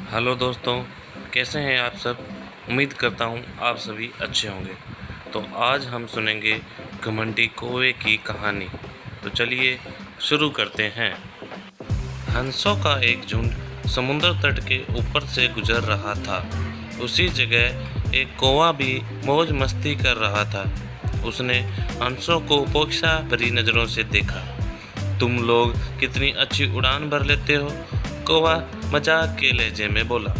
Hello दोस्तों, कैसे हैं आप सब। उम्मीद करता हूँ आप सभी अच्छे होंगे। तो आज हम सुनेंगे घमंडी कौवे की कहानी। तो चलिए शुरू करते हैं। हंसों का एक झुंड समुद्र तट के ऊपर से गुजर रहा था। उसी जगह एक कौवा भी मौज मस्ती कर रहा था। उसने हंसों को पोक्षा भरी नज़रों से देखा। तुम लोग कितनी अच्छी उड़ान भर लेते हो, कौवा मजाक के लहजे में बोला।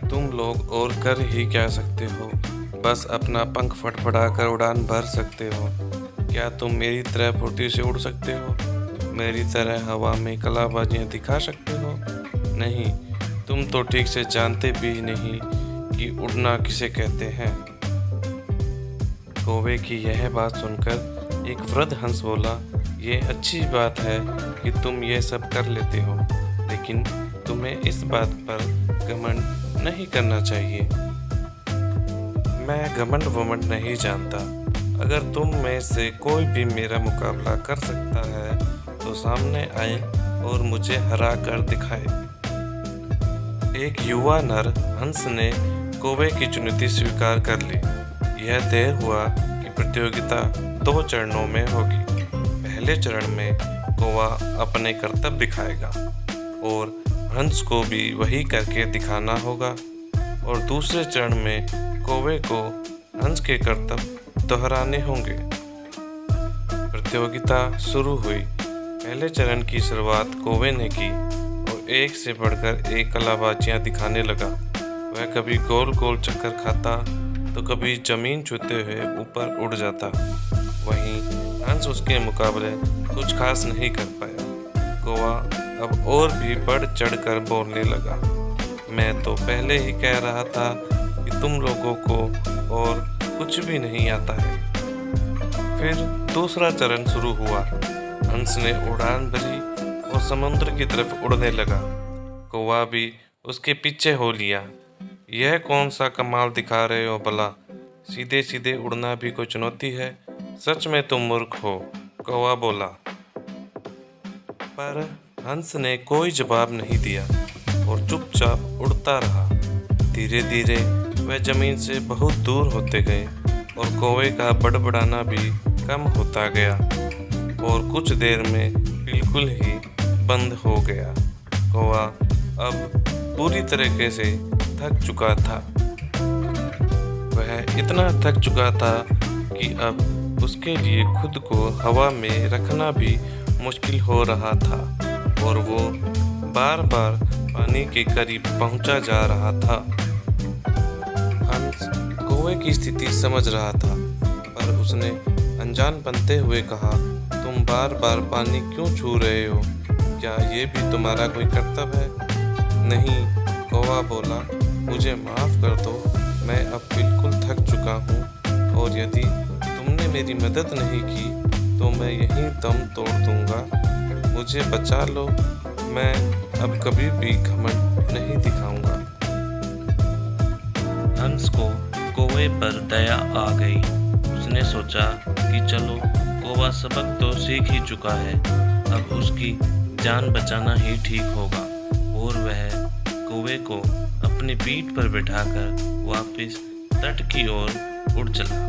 तुम लोग और कर ही क्या सकते हो, बस अपना पंख फड़फड़ाकर उड़ान भर सकते हो। क्या तुम मेरी तरह फुर्ती से उड़ सकते हो, मेरी तरह हवा में कलाबाजियां दिखा सकते हो? नहीं, तुम तो ठीक से जानते भी नहीं कि उड़ना किसे कहते हैं। कौवे की यह बात सुनकर एक वृद्ध हंस बोला, ये अच्छी बात है कि तुम ये सब कर लेते हो, लेकिन तुम्हें इस बात पर घमंड नहीं करना चाहिए। मैं घमंड वमंड नहीं जानता। अगर तुम में से कोई भी मेरा मुकाबला कर सकता है तो सामने आए और मुझे हरा कर दिखाए। एक युवा नर हंस ने कौवे की चुनौती स्वीकार कर ली। यह तय हुआ कि प्रतियोगिता 2 चरणों में होगी। पहले चरण में कौवा अपने करतब दिखाएगा और हंस को भी वही करके दिखाना होगा, और दूसरे चरण में कौवे को हंस के करतब दोहराने होंगे। प्रतियोगिता शुरू हुई। पहले चरण की शुरुआत कौवे ने की और एक से बढ़कर एक कलाबाजियां दिखाने लगा। वह कभी गोल गोल चक्कर खाता तो कभी जमीन छूते हुए ऊपर उड़ जाता। वहीं हंस उसके मुकाबले कुछ खास नहीं कर पाया। कौवा अब और भी बढ़ चढ़ कर बोलने लगा, मैं तो पहले ही कह रहा था कि तुम लोगों को और कुछ भी नहीं आता है। फिर दूसरा चरण शुरू हुआ। हंस ने उड़ान भरी और समुद्र की तरफ उड़ने लगा। कौवा भी उसके पीछे हो लिया। यह कौन सा कमाल दिखा रहे हो भला, सीधे सीधे उड़ना भी कोई चुनौती है? सच में तुम मूर्ख हो, कौवा बोला। पर हंस ने कोई जवाब नहीं दिया और चुपचाप उड़ता रहा। धीरे धीरे वह जमीन से बहुत दूर होते गए और कौवे का बड़बड़ाना भी कम होता गया और कुछ देर में बिल्कुल ही बंद हो गया। कौवा अब पूरी तरीके से थक चुका था। वह इतना थक चुका था कि अब उसके लिए खुद को हवा में रखना भी मुश्किल हो रहा था और वो बार बार पानी के करीब पहुंचा जा रहा था। हंस कौवे की स्थिति समझ रहा था, पर उसने अनजान बनते हुए कहा, तुम बार बार पानी क्यों छू रहे हो? क्या ये भी तुम्हारा कोई कर्तव्य है? नहीं, कौवा बोला, मुझे माफ़ कर दो, मैं अब बिल्कुल थक चुका हूँ और यदि तुमने मेरी मदद नहीं की तो मैं यहीं दम तोड़ दूंगा। मुझे बचा लो, मैं अब कभी भी घमंड नहीं दिखाऊंगा। हंस को कौवे पर दया आ गई। उसने सोचा कि चलो, कौवा सबक तो सीख ही चुका है, अब उसकी जान बचाना ही ठीक होगा, और वह कौवे को अपनी पीठ पर बिठाकर वापस तट की ओर उड़ चला।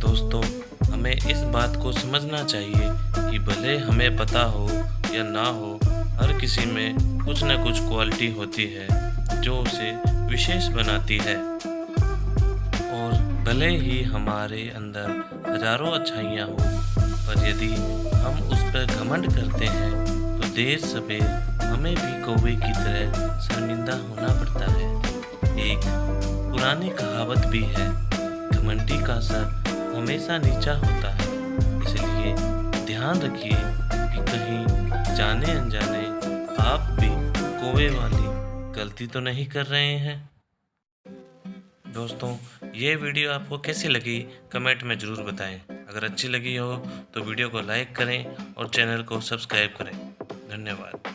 दोस्तों, हमें इस बात को समझना चाहिए कि भले हमें पता हो या ना हो, हर किसी में कुछ न कुछ क्वालिटी होती है जो उसे विशेष बनाती है। और भले ही हमारे अंदर हजारों अच्छाइयाँ हो, पर यदि हम उस पर घमंड करते हैं तो देर सवेर हमें भी कौवे की तरह शर्मिंदा होना पड़ता है। एक पुरानी कहावत भी है, घमंडी का सर हमेशा नीचा होता है। इसलिए ध्यान रखिए कि कहीं जाने अनजाने आप भी कौवे वाली गलती तो नहीं कर रहे हैं। दोस्तों, ये वीडियो आपको कैसी लगी कमेंट में ज़रूर बताएं। अगर अच्छी लगी हो तो वीडियो को लाइक करें और चैनल को सब्सक्राइब करें। धन्यवाद।